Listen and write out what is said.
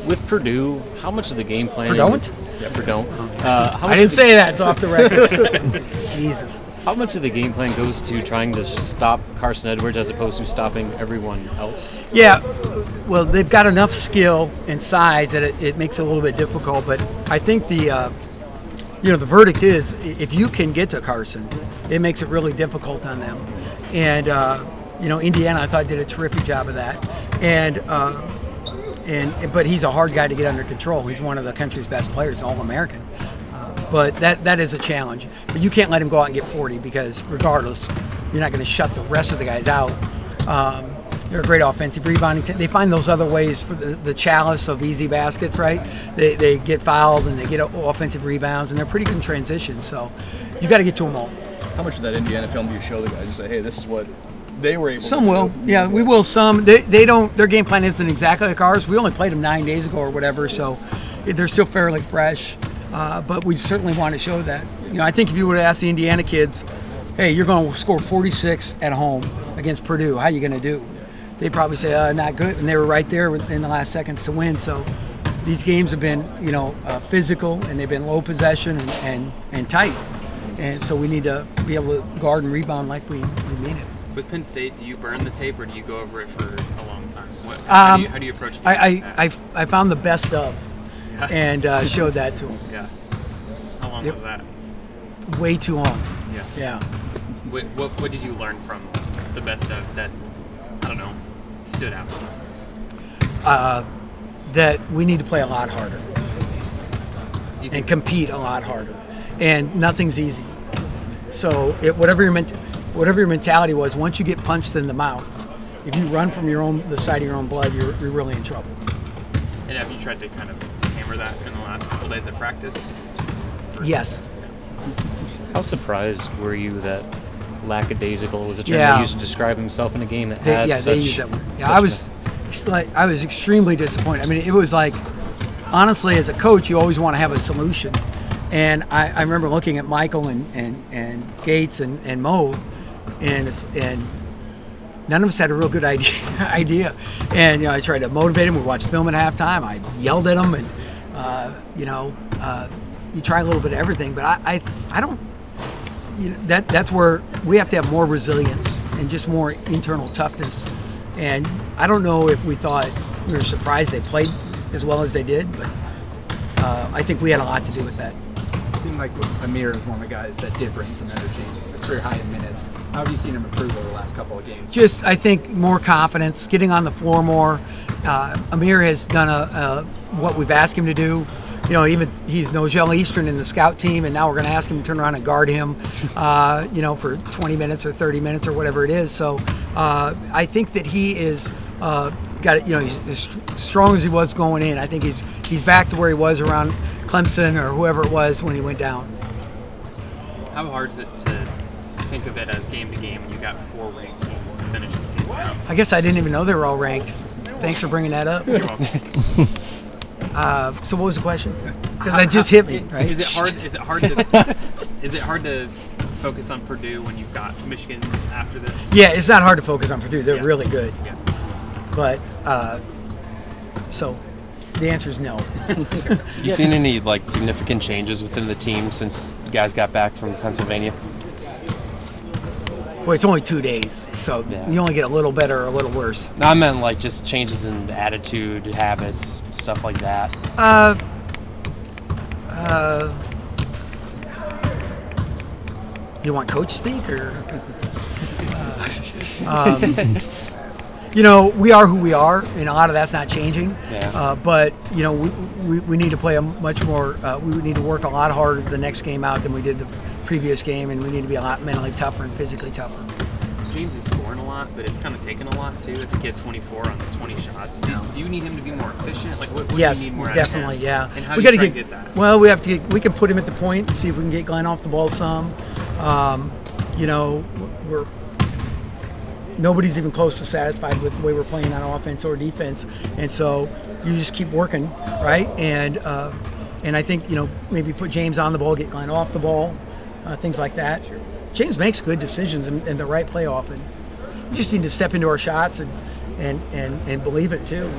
With Purdue, how much of the game plan? Purdue? Yeah, Purdue. I didn't say that. It's off the record. Jesus. How much of the game plan goes to trying to stop Carson Edwards as opposed to stopping everyone else? Yeah, well, they've got enough skill and size that it makes it a little bit difficult. But I think the verdict is if you can get to Carson, it makes it really difficult on them. And Indiana, I thought, did a terrific job of that. But he's a hard guy to get under control. He's one of the country's best players, All-American. But that is a challenge. But you can't let him go out and get 40 because regardless, you're not going to shut the rest of the guys out. They're a great offensive rebounding team. They find those other ways for the chalice of easy baskets, right? They get fouled and they get offensive rebounds, and they're pretty good in transition. So you got to get to them all. How much of that Indiana film do you show the guys and say, hey, this is what they were able Some to will. do? Yeah, we will. Some. They don't. Their game plan isn't exactly like ours. We only played them 9 days ago or whatever, so they're still fairly fresh. But we certainly want to show that. I think if you would have asked the Indiana kids, hey, you're going to score 46 at home against Purdue, how are you going to do? They'd probably say, not good. And they were right there in the last seconds to win. So these games have been, physical, and they've been low possession and tight. And so we need to be able to guard and rebound like we mean it. With Penn State, do you burn the tape or do you go over it for a long time? How do you approach it? I found the best of and showed that to them. Yeah. How long was that? Way too long. Yeah. What did you learn from the best of that, I don't know, stood out? That we need to play a lot harder and compete a lot harder. And nothing's easy. So whatever your mentality was, once you get punched in the mouth, if you run from the side of your own blood, you're really in trouble. And have you tried to kind of hammer that in the last couple days of practice? Yes. How surprised were you that lackadaisical was a term they used to describe himself in a game that had they used that word. Yeah, I was extremely disappointed. I mean, it was like, honestly, as a coach, you always want to have a solution. And I remember looking at Michael and Gates and Mo, and none of us had a real good idea. And I tried to motivate him. We watched film at halftime. I yelled at him, and you try a little bit of everything. But I don't. That's where we have to have more resilience and just more internal toughness. And I don't know if we thought we were surprised they played as well as they did, but I think we had a lot to do with that. It seemed like Amir is one of the guys that did bring some energy, a career high in minutes. How have you seen him improve over the last couple of games? Just, I think, more confidence, getting on the floor more. Amir has done what we've asked him to do. Even he's Nogel Eastern in the scout team, and now we're going to ask him to turn around and guard him, for 20 minutes or 30 minutes or whatever it is. So I think that he is got it. He's as strong as he was going in. I think he's back to where he was around Clemson or whoever it was when he went down. How hard is it to think of it as game to game when you got 4 ranked teams to finish the season out? I guess I didn't even know they were all ranked. Thanks for bringing that up. You're welcome. So what was the question? Because that just hit me. Right? Is it hard to focus on Purdue when you've got Michigan's after this? Yeah, it's not hard to focus on Purdue. They're really good. Yeah. But so the answer is no. You seen any significant changes within the team since guys got back from Pennsylvania? Well, it's only 2 days, so you only get a little better or a little worse. No, I meant just changes in attitude, habits, stuff like that. You want coach speak or? We are who we are, and a lot of that's not changing. Yeah. But we need to play a much more. We need to work a lot harder the next game out than we did the previous game, and we need to be a lot mentally tougher and physically tougher. James is scoring a lot, but it's kind of taking a lot too to get 24 on 20 shots. Do you need him to be more efficient? What do you need more out of him? Definitely, yeah. And how do you try to get that? Well, we can put him at the point and see if we can get Glenn off the ball some. Nobody's even close to satisfied with the way we're playing on offense or defense, and so you just keep working, right? And I think maybe put James on the ball, get Glenn off the ball, things like that. Sure. James makes good decisions and the right play often. We just need to step into our shots and believe it too.